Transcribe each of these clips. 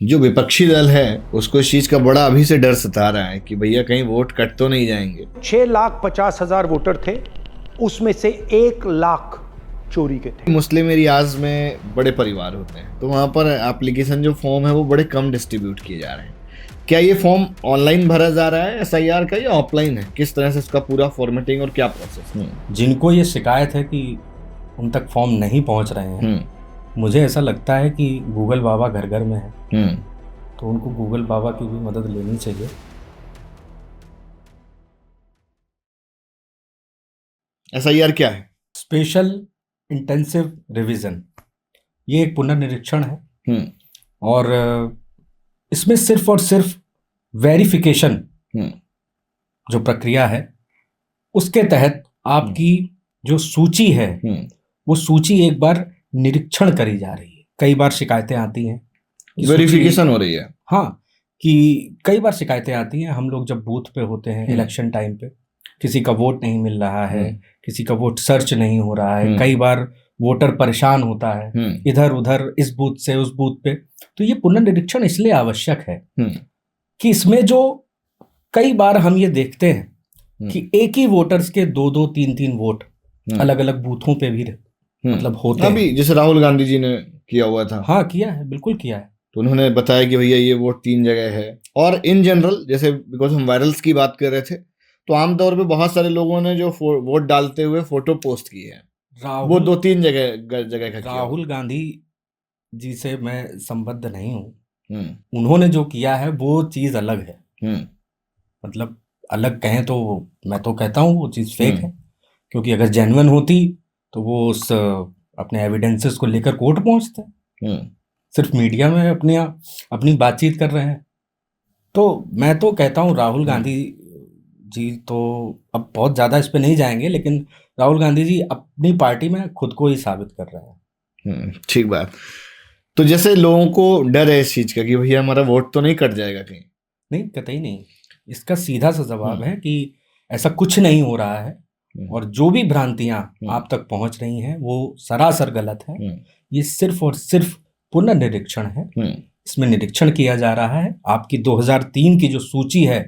जो विपक्षी दल है उसको इस चीज का बड़ा अभी से डर सता रहा है कि भैया कहीं वोट कट तो नहीं जाएंगे। 6,50,000 वोटर थे, उसमें से 1,00,000 चोरी के थे। मुस्लिम एरियाज में बड़े परिवार होते हैं तो वहाँ पर एप्लीकेशन जो फॉर्म है वो बड़े कम डिस्ट्रीब्यूट किए जा रहे हैं। क्या ये फॉर्म ऑनलाइन भरा जा रहा है एसआईआर का या ऑफलाइन है? किस तरह से इसका पूरा फॉर्मेटिंग और क्या प्रोसेस? जिनको ये शिकायत है कि उन तक फॉर्म नहीं पहुंच रहे हैं, मुझे ऐसा लगता है कि गूगल बाबा घर घर में है, तो उनको गूगल बाबा की भी मदद लेनी चाहिए। एसआईआर क्या है? स्पेशल इंटेंसिव रिवीजन, ये एक पुनर्निरीक्षण है और इसमें सिर्फ और सिर्फ वेरिफिकेशन जो प्रक्रिया है उसके तहत आपकी जो सूची है वो सूची एक बार निरीक्षण करी जा रही है। कई बार शिकायतें आती हैं, वेरिफिकेशन हो रही है। हाँ, कि कई बार शिकायतें आती हैं। हम लोग जब बूथ पे होते हैं इलेक्शन टाइम पे, किसी का वोट नहीं मिल रहा है, किसी का वोट सर्च नहीं हो रहा है, कई बार वोटर परेशान होता है इधर उधर इस बूथ से उस बूथ पे। तो ये पुनर्निरीक्षण इसलिए आवश्यक है कि इसमें जो कई बार हम ये देखते हैं कि एक ही वोटर्स के 2-2, 3-3 वोट अलग अलग बूथों पे भी मतलब होते हैं। अभी जैसे राहुल गांधी जी ने किया हुआ था। हाँ, किया है, बिल्कुल किया है। तो उन्होंने बताया कि भैया ये वोट 3 जगह है। और इन जनरल जैसे बिकॉज हम वायरल्स की बात कर रहे थे तो आमतौर पे बहुत सारे लोगों ने जो वोट डालते हुए फोटो पोस्ट की है वो 2-3 जगह का राहुल गांधी जी से मैं संबद्ध नहीं हूँ। उन्होंने जो किया है वो चीज अलग है। मतलब अलग कहें तो मैं तो कहता हूँ वो चीज फेक है, क्योंकि अगर जेन्युइन होती तो वो उस अपने एविडेंसेस को लेकर कोर्ट पहुंचते। सिर्फ मीडिया में अपनी बातचीत कर रहे हैं। तो मैं तो कहता हूँ राहुल गांधी जी तो अब बहुत ज़्यादा इस पे नहीं जाएंगे, लेकिन राहुल गांधी जी अपनी पार्टी में खुद को ही साबित कर रहे हैं। ठीक बात। तो जैसे लोगों को डर है इस चीज़ का कि भैया हमारा वोट तो नहीं कट जाएगा कहीं? नहीं, कतई नहीं। इसका सीधा सा जवाब है कि ऐसा कुछ नहीं हो रहा है और जो भी भ्रांतियां आप तक पहुंच रही हैं वो सरासर गलत है। ये सिर्फ और सिर्फ पुनर्निरीक्षण है। इसमें निरीक्षण किया जा रहा है। आपकी 2003 की जो सूची है,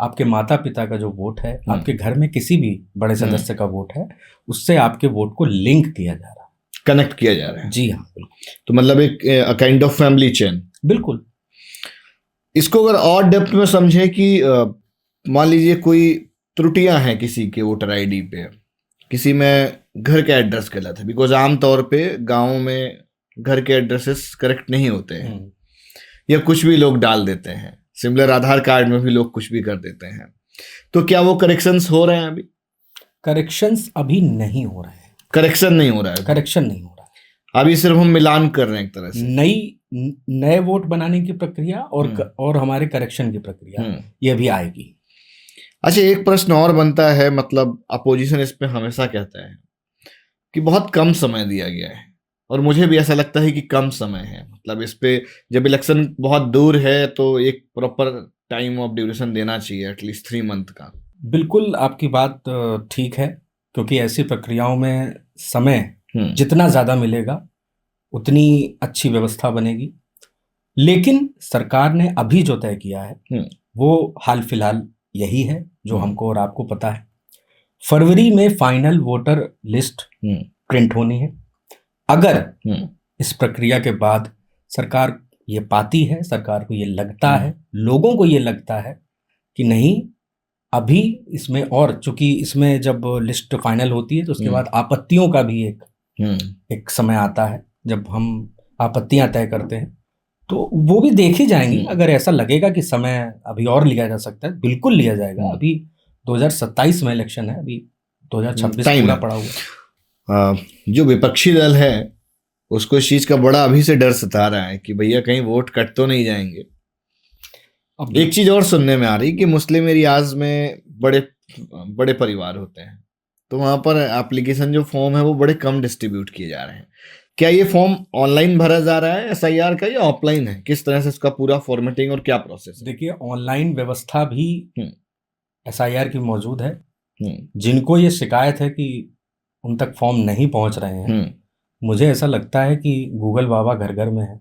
आपके माता पिता का जो वोट है, आपके घर में किसी भी बड़े सदस्य का वोट है, उससे आपके वोट को लिंक किया जा रहा है, कनेक्ट किया जा रहा है। जी हाँ, बिल्कुल। तो मतलब एक काइंड ऑफ फैमिली चेन। बिल्कुल। इसको अगर और डेप्थ में समझे कि मान लीजिए कोई त्रुटियां हैं किसी के वोटर आईडी पे, किसी में घर का एड्रेस गलत है, बिकॉज आमतौर पे गाँव में घर के एड्रेसेस करेक्ट नहीं होते हैं या कुछ भी लोग डाल देते हैं। सिमिलर आधार कार्ड में भी लोग कुछ भी कर देते हैं। तो क्या वो करेक्शंस हो रहे हैं अभी? करेक्शंस अभी नहीं हो रहे हैं। करेक्शन नहीं हो रहा है? करेक्शन नहीं हो रहा है। अभी सिर्फ हम मिलान कर रहे हैं एक तरह से। नए वोट बनाने की प्रक्रिया और हमारे करेक्शन की प्रक्रिया ये भी आएगी। अच्छा, एक प्रश्न और बनता है, मतलब अपोजिशन इस पे हमेशा कहता है कि बहुत कम समय दिया गया है, और मुझे भी ऐसा लगता है कि कम समय है। मतलब इस पे जब इलेक्शन बहुत दूर है तो एक प्रॉपर टाइम ऑफ ड्यूरेशन देना चाहिए, एटलीस्ट 3 मंथ का। बिल्कुल आपकी बात ठीक है, क्योंकि ऐसी प्रक्रियाओं में समय जितना ज़्यादा मिलेगा उतनी अच्छी व्यवस्था बनेगी। लेकिन सरकार ने अभी जो तय किया है वो हाल फिलहाल यही है जो हमको और आपको पता है। फरवरी में फाइनल वोटर लिस्ट प्रिंट होनी है। अगर इस प्रक्रिया के बाद सरकार ये पाती है, सरकार को ये लगता है, लोगों को ये लगता है कि नहीं अभी इसमें, और चूंकि इसमें जब लिस्ट फाइनल होती है तो उसके बाद आपत्तियों का भी एक समय आता है जब हम आपत्तियां तय करते हैं, तो वो भी देखी जाएंगी। अगर ऐसा लगेगा कि समय अभी और लिया जा सकता है, बिल्कुल लिया जाएगा। अभी 2027 में इलेक्शन है, अभी 2026 पूरा पड़ा हुआ। जो विपक्षी दल है उसको इस चीज का बड़ा अभी से डर सता रहा है कि भैया कहीं वोट कट तो नहीं जाएंगे। अब एक चीज और सुनने में आ रही कि मुस्लिम एरियाज में बड़े परिवार होते हैं तो वहां पर एप्लीकेशन जो फॉर्म है वो बड़े कम डिस्ट्रीब्यूट किए जा रहे हैं। क्या ये फॉर्म ऑनलाइन भरा जा रहा है एसआईआर का या ऑफलाइन है? किस तरह से इसका पूरा फॉर्मेटिंग और क्या प्रोसेस? देखिए, ऑनलाइन व्यवस्था भी एसआईआर की मौजूद है। जिनको ये शिकायत है कि उन तक फॉर्म नहीं पहुंच रहे हैं, मुझे ऐसा लगता है कि गूगल बाबा घर घर में है,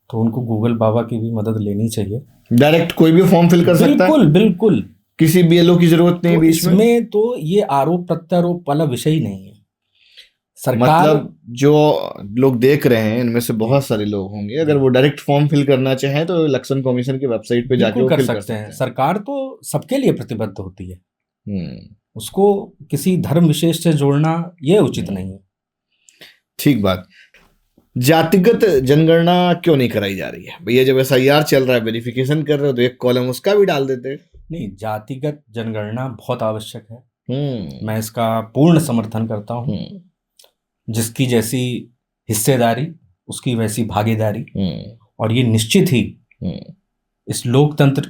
तो उनको गूगल बाबा की भी मदद लेनी चाहिए। डायरेक्ट कोई भी फॉर्म फिल कर सकता है, बिल्कुल बिल्कुल, किसी बीएलओ की जरूरत नहीं तो बीच में। इसमें तो ये आरोप प्रत्यारोप वाला विषय ही नहीं है। सरकार मतलब जो लोग देख रहे हैं इनमें से बहुत सारे लोग होंगे, अगर वो डायरेक्ट फॉर्म फिल करना चाहें तो इलेक्शन कमीशन की वेबसाइट पे जाके बिल्कुल वो कर फिल सकते हैं। सरकार तो सबके लिए प्रतिबद्ध होती है, उसको किसी धर्म विशेष से जोड़ना ये उचित नहीं है। ठीक बात। जातिगत जनगणना क्यों नहीं कराई जा रही है भैया? जब एसआईआर चल रहा है, वेरिफिकेशन कर रहे हो, तो एक कॉलम उसका भी डाल देते। नहीं, जातिगत जनगणना बहुत आवश्यक है, मैं इसका पूर्ण समर्थन करता हूँ। जिसकी जैसी हिस्सेदारी उसकी वैसी भागीदारी, और ये निश्चित ही इस लोकतंत्र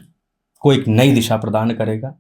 को एक नई दिशा प्रदान करेगा।